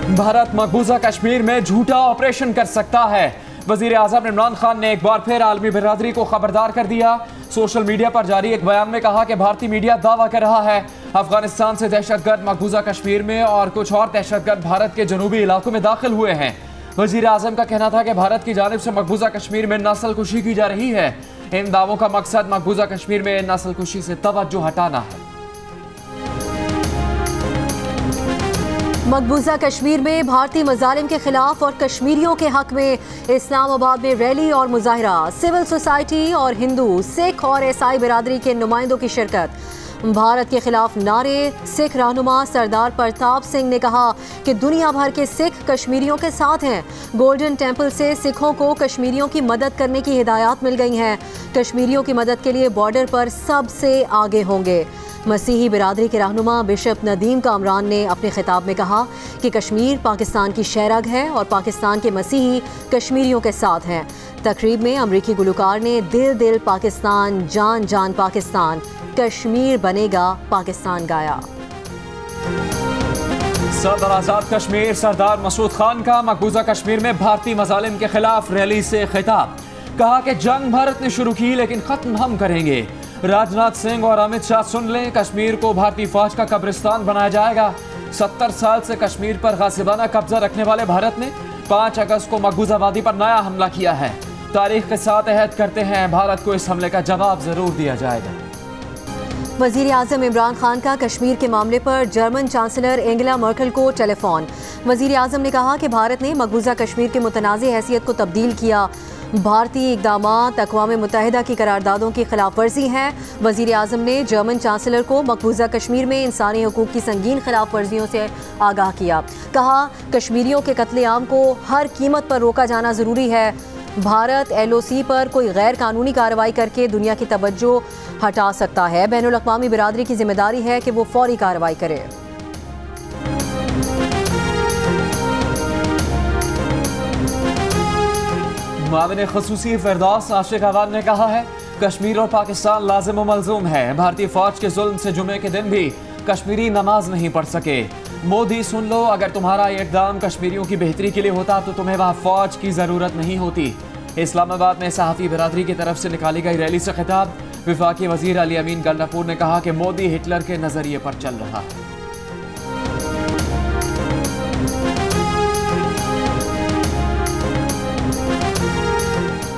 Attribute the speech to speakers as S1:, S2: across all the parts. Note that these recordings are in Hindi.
S1: भारत मकबूजा कश्मीर में झूठा ऑपरेशन कर सकता है। वजीर आज़म इमरान खान ने एक बार फिर आलमी बिरादरी को खबरदार कर दिया। सोशल मीडिया पर जारी एक बयान में कहा कि भारतीय मीडिया दावा कर रहा है अफगानिस्तान से दहशतगर्द मकबूजा कश्मीर में और कुछ और दहशतगर्द भारत के जनूबी इलाकों में दाखिल हुए हैं। वजीर आज़म का कहना था कि भारत की जानिब से मकबूजा कश्मीर में नस्ल कुशी की जा रही है। इन दावों का मकसद मकबूजा कश्मीर में नस्ल कुशी से तवज्जो हटाना है।
S2: मकबूजा कश्मीर में भारतीय मजालिम के खिलाफ और कश्मीरियों के हक में इस्लामाबाद में रैली और मुजाहरा, सिविल सोसाइटी और हिंदू, सिख और ईसाई बिरादरी के नुमाइंदों की शिरकत। भारत के खिलाफ नारे। सिख रहनुमा सरदार प्रताप सिंह ने कहा कि दुनिया भर के सिख कश्मीरियों के साथ हैं। गोल्डन टेम्पल से सिखों को कश्मीरियों की मदद करने की हिदायत मिल गई हैं। कश्मीरियों की मदद के लिए बॉर्डर पर सबसे आगे होंगे। मसीही बिरादरी के रहनुमा बिशप नदीम कामरान ने अपने खिताब में कहा कि कश्मीर पाकिस्तान की शहरग है और पाकिस्तान के मसीही कश्मीरियों के साथ हैं। तकरीब में अमरीकी गुलकार ने दिल दिल पाकिस्तान, जान जान पाकिस्तान, कश्मीर बनेगा पाकिस्तान गाया।
S1: सदर आज़ाद कश्मीर सरदार मसूद खान का मकबूजा कश्मीर में भारतीय मजालिम के खिलाफ रैली से खिताब। कहा कि जंग भारत ने शुरू की लेकिन खत्म हम करेंगे। राजनाथ सिंह और अमित शाह सुन लें, कश्मीर को भारतीय फौज का कब्रिस्तान बनाया जाएगा। 70 साल से कश्मीर पर गासिबाना कब्जा रखने वाले भारत ने 5 अगस्त को मकबूजा वादी पर नया हमला किया है। तारीख के साथ अहद करते हैं भारत को इस हमले का जवाब जरूर दिया जाएगा।
S2: वजीर आज़म इमरान खान का कश्मीर के मामले पर जर्मन चांसलर एंगेला मर्केल को टेलीफोन। वजीर आज़म ने कहा कि भारत ने मकबूजा कश्मीर की मुतनाज़ हैसियत को तब्दील किया। भारतीय इक़दामात अक़वाम मुत्तहिदा की करारदादों की खिलाफ वर्जी हैं। वज़ीर आज़म ने जर्मन चांसलर को मकबूजा कश्मीर में इंसानी हकूक़ की संगीन खिलाफ वर्जियों से आगाह किया। कहा कश्मीरियों के कत्लेआम को हर कीमत पर रोका जाना ज़रूरी है। भारत LOC पर कोई गैर कानूनी कार्रवाई करके दुनिया की तवज्जो हटा सकता है। बैनुल अक़वामी बिरादरी की जिम्मेदारी है कि वो फौरी कार्रवाई करे।
S1: माविन ख़ुसूसी फ़िरदौस आशिक अवान ने कहा है कश्मीर और पाकिस्तान लाज़िम व मलज़ूम है। भारतीय फ़ौज के जुल्म से जुमे के दिन भी कश्मीरी नमाज नहीं पढ़ सके। मोदी सुन लो, अगर तुम्हारा ये इक़दाम कश्मीरियों की बेहतरी के लिए होता तो तुम्हें वहाँ फ़ौज की ज़रूरत नहीं होती। इस्लामाबाद में सहाफ़ी बिरादरी की तरफ से निकाली गई रैली से खिताब। वफाकी वज़ीर अली अमीन गल्लापुर ने कहा कि मोदी हिटलर के नज़रिए पर चल रहा है।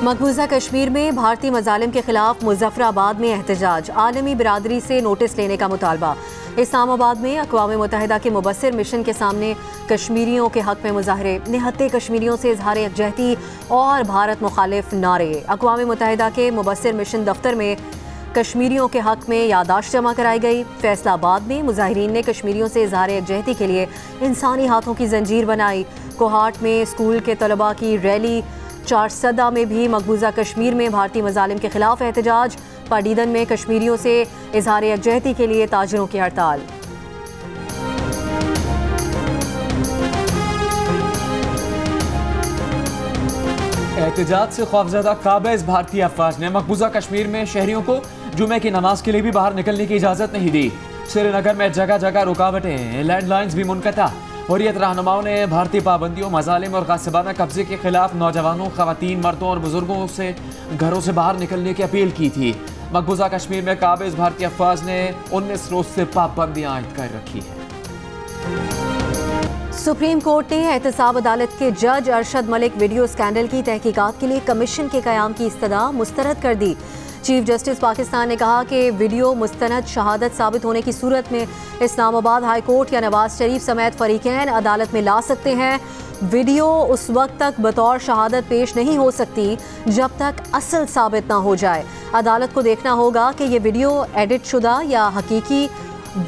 S2: मकबूजा कश्मीर में भारतीय मजालिम के खिलाफ मुजफ्फराबाद में एहतजाज। आलमी बिरादरी से नोटिस लेने का मुतालबा। इस्लामाबाद में अक़वाम मुत्तहिदा के मुबस्सिर मिशन के सामने कश्मीरियों के हक में मुजाहरे। निहत्ते कश्मीरियों से इजहार यकजहती और भारत मुखालिफ नारे। अक़वाम मुत्तहिदा के मुबस्सिर मिशन दफ्तर में कश्मीरियों के हक में यादाश्त जमा कराई गई। फैसलाबाद में मुजाहिरीन ने कश्मीरियों से इजहार यकजहती के लिए इंसानी हाथों की जंजीर बनाई। कोहाट में स्कूल के तलबा की रैली। चारसदा में भी मकबूजा कश्मीर में भारतीय मजालिम के खिलाफ एहतजाज। पाडीदन में कश्मीरियों से इजहार यकजहती के लिए ताजिरों की हड़ताल।
S1: एहतजाज से खौफजदा काबिज भारतीय अफवाज ने मकबूजा कश्मीर में शहरियों को जुमे की नमाज के लिए भी बाहर निकलने की इजाज़त नहीं दी। श्रीनगर में जगह जगह रुकावटें, लैंडलाइंस भी मुनक़ता। हुर्रियत रहनुमाओं ने भारतीय पाबंदियों, मजालिम और गासिबाना कब्जे के खिलाफ नौजवानों, खवातीन, मर्दों और बुजुर्गों से घरों से बाहर निकलने की अपील की थी। मकबूजा कश्मीर में काबिज भारतीय अफवाज ने 19 रोज से पाबंदियां आयद कर रखी है।
S2: सुप्रीम कोर्ट ने एहतसाब अदालत के जज अरशद मलिक वीडियो स्कैंडल की तहकीकात के लिए कमीशन के क़याम की इस्तदा मुस्तरद कर दी। चीफ जस्टिस पाकिस्तान ने कहा कि वीडियो मुस्तनद शहादत साबित होने की सूरत में इस्लामाबाद हाई कोर्ट या नवाज शरीफ समेत फरीकैन अदालत में ला सकते हैं। वीडियो उस वक्त तक बतौर शहादत पेश नहीं हो सकती जब तक असल साबित ना हो जाए। अदालत को देखना होगा कि ये वीडियो एडिट शुदा या हकीकी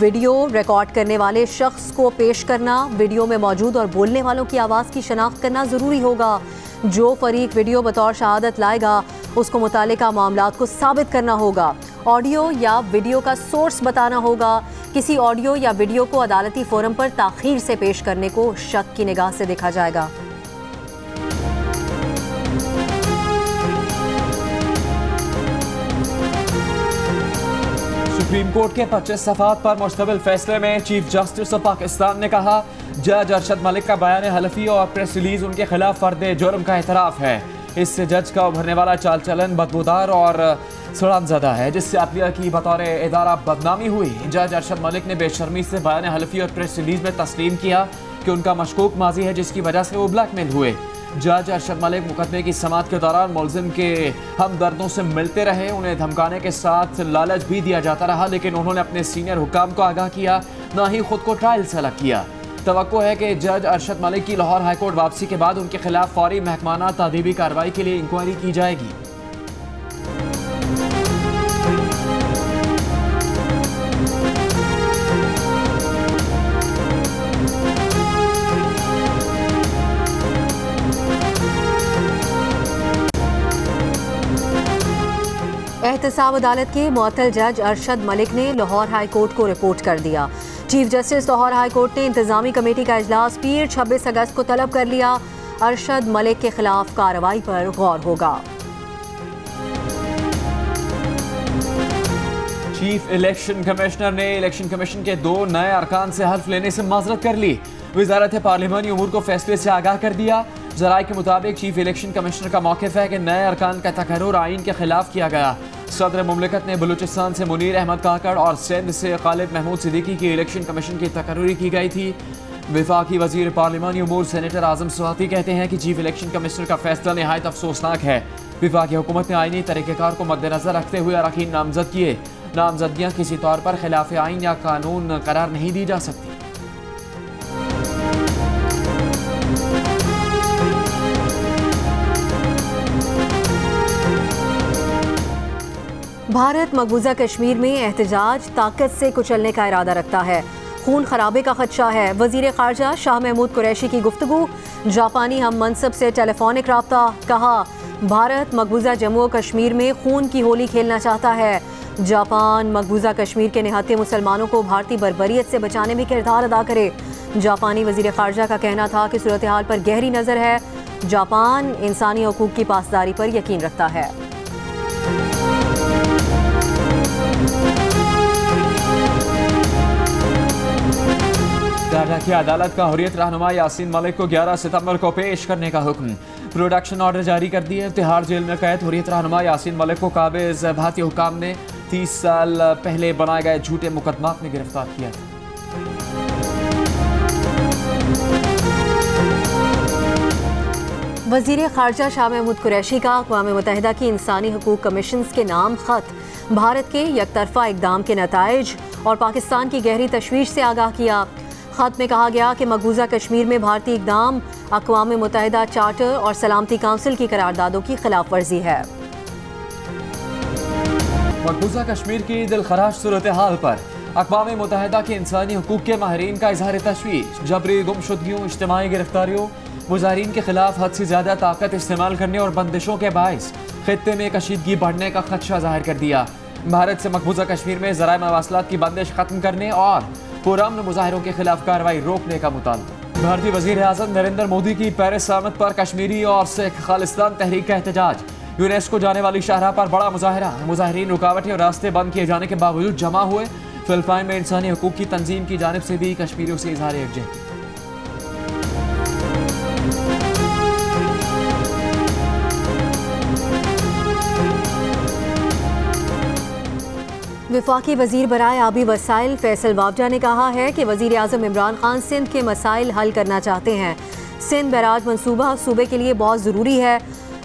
S2: वीडियो रिकॉर्ड करने वाले शख्स को पेश करना, वीडियो में मौजूद और बोलने वालों की आवाज़ की शनाख्त करना ज़रूरी होगा। जो फरीक वीडियो बतौर शहादत लाएगा उसको मुतालिका मामलात को साबित करना होगा। ऑडियो या वीडियो का सोर्स बताना होगा। किसी ऑडियो या वीडियो को अदालती फोरम पर ताख़ीर से पेश करने को शक की निगाह से देखा जाएगा। सुप्रीम कोर्ट के 25 सफ़ात पर मुश्तमिल फैसले में चीफ जस्टिस ऑफ पाकिस्तान ने कहा
S1: जज अरशद मलिक का बयान हलफी और प्रेस रिलीज उनके खिलाफ फर्द जुर्म का एतराफ़ है। इससे जज का उभरने वाला चाल चलन बदबूदार और सड़नज़दा है, जिससे अदलिया की बतौर इदारा बदनामी हुई। जज अरशद मलिक ने बेशर्मी से बयान हलफी और प्रेस रिलीज में तस्लीम किया कि उनका मशकूक माजी है, जिसकी वजह से वो ब्लैकमेल हुए। जज अरशद मलिक मुकदमे की समाअत के दौरान मुलजिम के हमदर्दों से मिलते रहे, उन्हें धमकाने के साथ लालच भी दिया जाता रहा, लेकिन उन्होंने अपने सीनियर हुकाम को आगाह किया, न ही खुद को ट्रायल से अलग किया। तवक्को है कि जज अरशद मलिक की लाहौर हाईकोर्ट वापसी के बाद उनके खिलाफ फौरी महकमाना तादीबी कार्रवाई के लिए इंक्वायरी की जाएगी।
S2: एहतसाब अदालत के मुअत्तल जज अरशद मलिक ने लाहौर हाई कोर्ट को रिपोर्ट कर दिया। Chief justice Lahore high court ने इंतजामी कमेटी का इजलास पीर 26 अगस्त को तलब कर लिया। अरशद मलिक के खिलाफ कार्रवाई पर गौर होगा।
S1: चीफ इलेक्शन कमिश्नर ने इलेक्शन कमीशन के 2 नए अरकान से हल्फ लेने से माजरत कर ली। वजारत पार्लिमानी उमूर को फैसले से आगाह कर दिया। जराये के मुताबिक चीफ इलेक्शन कमिश्नर का मौक़िफ़ है कि नए अरकान का तकर्रुर आइन के खिलाफ किया गया। सदर मुमलिकत ने बलूचिस्तान से मुनीर अहमद काकड़ और सिंध से खालिद महमूद सिद्दीकी की इलेक्शन कमीशन की तकर्रुरी की गई थी। वफाकी वजीर पार्लिमानी उमूर सेनेटर आजम सुहाती कहते हैं कि चीफ इलेक्शन कमिश्नर का फैसला नहायत अफसोसनाक है। वफाकी हुकूमत ने आइनी तरीक़ेकार को मद्देनजर रखते हुए अरकान नामजद किए। नामजदगियाँ किसी तौर पर खिलाफ आइन या कानून करार नहीं दी जा सकती।
S2: भारत मकबूजा कश्मीर में एहतजाज ताकत से कुचलने का इरादा रखता है। खून खराबे का खदशा है। वजीर खारजा शाह महमूद कुरैशी की गुफ्तगू। जापानी हम मनसब से टेलीफोनिक राब्ता। कहा, भारत मकबूजा जम्मू और कश्मीर में खून की होली खेलना चाहता है। जापान मकबूजा कश्मीर के निहत्थे मुसलमानों को भारतीय बर्बरियत से बचाने में किरदार अदा करे। जापानी वजीर खारजा का कहना था कि सूरत हाल पर गहरी नज़र है। जापान इंसानी हकूक़ की पासदारी पर यकीन रखता है।
S1: डाटा की अदालत का हुर्रियत रहनुमा यासीन मलिक को 11 सितंबर को पेश करने का हुक्म। प्रोडक्शन ऑर्डर जारी कर दिए। तिहाड़ जेल में कैद हुर्रियत रहनुमा यासीन मलिक को काबिज भारतीय हुकाम ने 30 साल पहले बनाए गए झूठे मुकदमात में गिरफ्तार किया था।
S2: वजीर खारजा शाह महमूद कुरैशी का अक़वाम मुत्तहिदा की इंसानी हकूक़ कमीशन के नाम खत भारत के यकतरफा इक़दाम के नताइज और पाकिस्तान की गहरी तशवीश से आगाह किया। खत में कहा गया कि मकबूजा कश्मीर में भारतीय इक़दाम अक़वाम मुत्तहिदा चार्टर और सलामती काउंसिल की करारदादों की खिलाफ वर्जी है।
S1: मकबूजा कश्मीर की दिलखराश सूरत हाल पर अक़वाम मुत्तहिदा के इंसानी हकूक़ के माहिरीन का इज़हार तशवीश। जबरी गुमशुदगियों, इज्तिमाई गिरफ्तारियों, मुजाहिरीन के खिलाफ हद से ज़्यादा ताकत इस्तेमाल करने और बंदिशों के बाइस खित्ते में कशीदगी बढ़ने का खदशा जाहिर कर दिया। भारत से मकबूजा कश्मीर में ज़राए मवासलात की बंदिश खत्म करने और पुरअमन मुजाहिरों के खिलाफ कार्रवाई रोकने का मुतालबा। भारतीय वज़ीर आज़म नरेंद्र मोदी की पेरिस आमद पर कश्मीरी और सिख खालिस्तान तहरीक का एहतजाज। यूनेस्को जाने वाली शाहराह पर बड़ा मुजाहिरा। मुजाहिरीन रुकावटें और रास्ते बंद किए जाने के बावजूद जमा हुए। फिलिपाइन में इंसानी हकूक़ की तंजीम की जानिब से भी कश्मीरियों से इज़हार यकजहती।
S2: वफाकी वजीर बराए आबी वसाइल फैसल वावजा ने कहा है कि वजीर आज़म इमरान खान सिंध के मसाइल हल करना चाहते हैं। सिंध बैराज मनसूबा सूबे के लिए बहुत ज़रूरी है।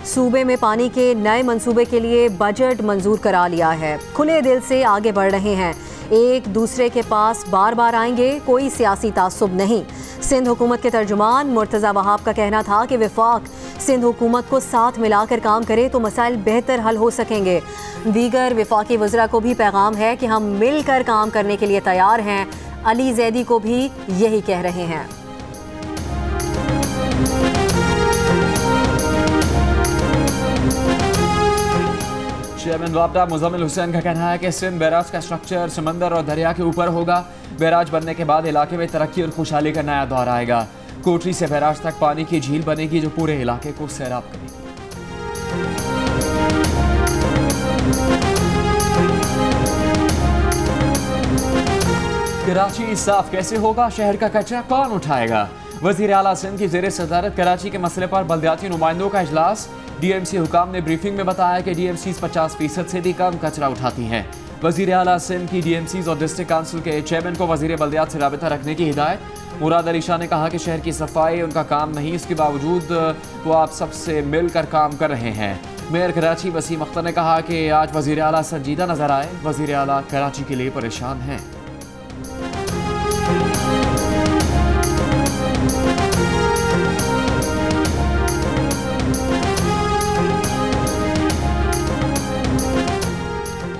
S2: सूबे में पानी के नए मंसूबे के लिए बजट मंजूर करा लिया है। खुले दिल से आगे बढ़ रहे हैं। एक दूसरे के पास बार बार आएंगे, कोई सियासी तासुब नहीं। सिंध हुकूमत के तर्जुमान मुर्तज़ा वहाब का कहना था कि वफाक सिंध हुकूमत को साथ मिलाकर काम करे तो मसाइल बेहतर हल हो सकेंगे। दीगर वफाकी वज़रा को भी पैगाम है कि हम मिलकर काम करने के लिए तैयार हैं। अली जैदी को भी यही कह रहे हैं।
S1: चेयरमैन वापडा मुज़म्मिल हुसैन का कहना है कि सिंध बैराज का स्ट्रक्चर समंदर और दरिया के ऊपर होगा। बैराज बनने के बाद इलाके में तरक्की और खुशहाली का नया दौर आएगा। कोटरी से बैराज तक पानी की झील बनेगी जो पूरे इलाके को सैराब करेगी। कराची साफ कैसे होगा, शहर का कचरा कौन उठाएगा। वजीर आला सिंध की ज़ेर सदारत कराची के मसले पर बल्दियाती नुमाइंदों का इजलास। DMC हुकाम ने ब्रीफिंग में बताया कि DMCs 50% से भी कम कचरा उठाती हैं। वजीर आला सिंध की DMCs और डिस्ट्रिक्ट काउंसिल के चेयरमैन को वजीर बल्दियात से राबिता रखने की हिदायत। मुराद अली शाह ने कहा कि शहर की सफाई उनका काम नहीं, इसके बावजूद वो आप सबसे मिलकर काम कर रहे हैं। मेयर कराची वसीम अख्तर ने कहा कि आज वजीर आला संजीदा नजर आए। वजीर आला कराची के लिए परेशान हैं।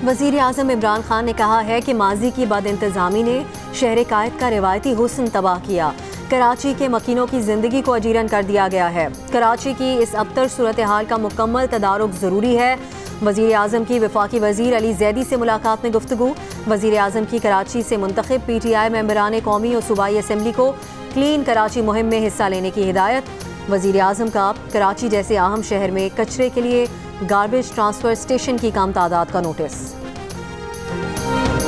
S2: वज़ीर आज़म इमरान खान ने कहा है कि माजी की बदइंतज़ामी ने शहर कायद का रिवायती हुस्न तबाह किया। कराची के मकीनों की ज़िंदगी को अजीरन कर दिया गया है। कराची की इस अबतर सूरत हाल का मुकम्मल तदारुक ज़रूरी है। वज़ीर आज़म की वफाकी वज़ीर अली ज़ैदी से मुलाकात में गुफ्तगू। वज़ीर आज़म की कराची से मुंतखब PTI मेंबरान कौमी और सूबाई असम्बली को क्लीन कराची मुहिम में हिस्सा लेने की हिदायत। वज़ीर आज़म का कराची जैसे अहम शहर में कचरे के लिए गार्बेज ट्रांसफर स्टेशन की कम तादाद का नोटिस।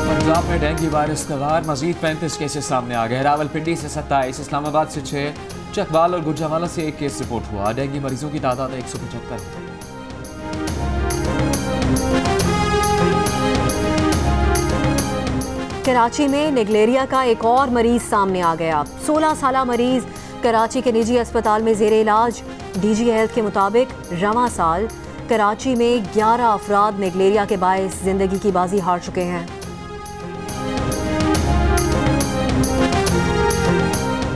S1: पंजाब में डेंगू वायरस का वार, मजीद 35 केसेस सामने आ गए। रावलपिंडी से 27, इस्लामाबाद से 6, चकवाल और गुजरावाला से 1 केस रिपोर्ट हुआ। डेंगू मरीजों की तादाद 175 हो गई।
S2: कराची में निगलेरिया का एक और मरीज सामने आ गया। 16 साला मरीज कराची के निजी अस्पताल में जेर इलाज। DG हेल्थ के मुताबिक रवां साल कराची में 11 अफराद निगलेरिया के बायस जिंदगी की बाजी हार चुके हैं।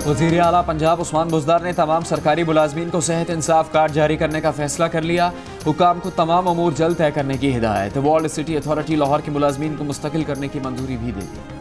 S1: वज़ीर आला पंजाब उस्मान बुज़दार ने तमाम सरकारी मुलाजमीन को सेहत इंसाफ कार्ड जारी करने का फैसला कर लिया। हुकाम को तमाम अमूर जल्द तय करने की हिदायत। वर्ल्ड सिटी अथॉरिटी लाहौर के मुलाजमीन को मुस्तकिल करने की मंजूरी भी दे दी।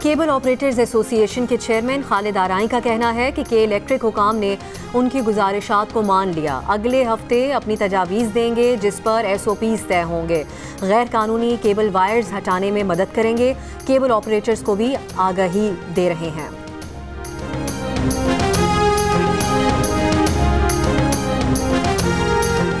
S2: केबल ऑपरेटर्स एसोसिएशन के चेयरमैन खालिद आराई का कहना है कि के इलेक्ट्रिक हुकाम ने उनकी गुजारिशात को मान लिया। अगले हफ्ते अपनी तजावीज़ देंगे जिस पर SOPs तय होंगे। गैर कानूनी केबल वायर्स हटाने में मदद करेंगे। केबल ऑपरेटर्स को भी आगाही दे रहे हैं।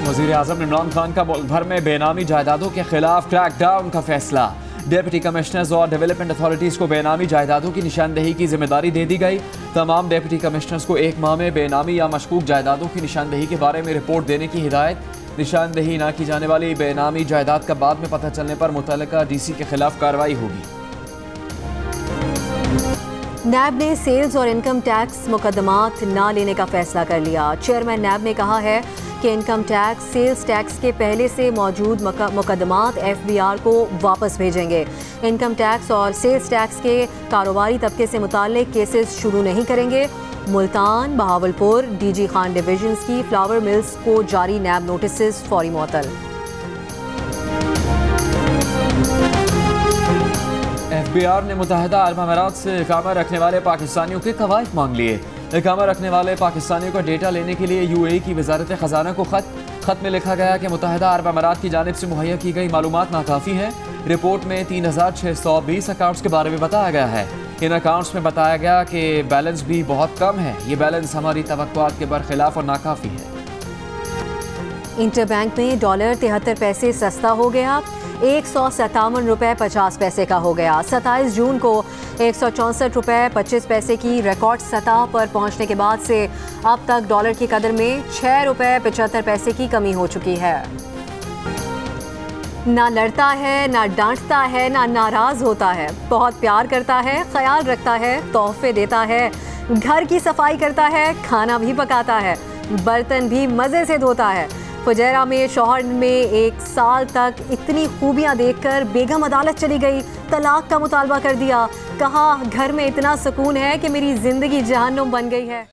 S1: वज़ीर आज़म इमरान खान का मुल्क भर में बेनामी जायदादों के खिलाफ क्रैकडाउन का फैसला। डिप्टी कमिश्नर्स और डेवलपमेंट अथॉरिटीज़ को बेनामी जायदादों की निशानदेही की जिम्मेदारी दे दी गई। तमाम डिप्टी कमिश्नर्स को 1 माह में बेनामी या मशकूक जायदादों की निशानदेही के बारे में रिपोर्ट देने की हिदायत। निशानदेही न की जाने वाली बेनामी जायदाद का बाद में पता चलने पर मुतल्लिका DC के खिलाफ कार्रवाई होगी।
S2: नैब ने सेल्स और इनकम टैक्स मुकदमात न लेने का फैसला कर लिया। चेयरमैन नैब ने कहा है कि इनकम टैक्स सेल्स टैक्स के पहले से मौजूद मुकदमात FBR को वापस भेजेंगे। इनकम टैक्स और सेल्स टैक्स के कारोबारी तबके से मुताल्लिक केसेस शुरू नहीं करेंगे। मुल्तान, बहावलपुर, DG खान डिवीजन्स की फ्लावर मिल्स को जारी नैब नोटिस फौरी मुअत्तल।
S1: FBR ने मुत्तहिदा अरब अमीरात से इकामा रखने वाले पाकिस्तानियों के कवायद मांग लिए। इकामा रखने वाले पाकिस्तानियों का डेटा लेने के लिए UAE की वजारत ख़जाना को खत में लिखा गया कि मुत्तहिदा अरब अमीरात की जानिब से मुहैया की गई मालूमात नाकाफ़ी है। रिपोर्ट में 3620 अकाउंट्स के बारे में बताया गया है। इन अकाउंट्स में बताया गया कि बैलेंस भी बहुत कम है। ये बैलेंस हमारी तवक्कुआत के बरखिलाफ और नाकाफ़ी है।
S2: इंटरबैंक में डॉलर 73 पैसे सस्ता हो गया। 157 रुपये 50 पैसे का हो गया। 27 जून को 164 रुपये 25 पैसे की रिकॉर्ड सतह पर पहुंचने के बाद से अब तक डॉलर की कदर में 6 रुपये 75 पैसे की कमी हो चुकी है। ना लड़ता है, ना डांटता है, ना नाराज होता है। बहुत प्यार करता है, ख्याल रखता है, तोहफे देता है, घर की सफाई करता है, खाना भी पकाता है, बर्तन भी मज़े से धोता है। फुजैरा में शौहर में 1 साल तक इतनी खूबियां देखकर बेगम अदालत चली गई, तलाक का मुतालबा कर दिया। कहा घर में इतना सुकून है कि मेरी जिंदगी जहन्नुम बन गई है।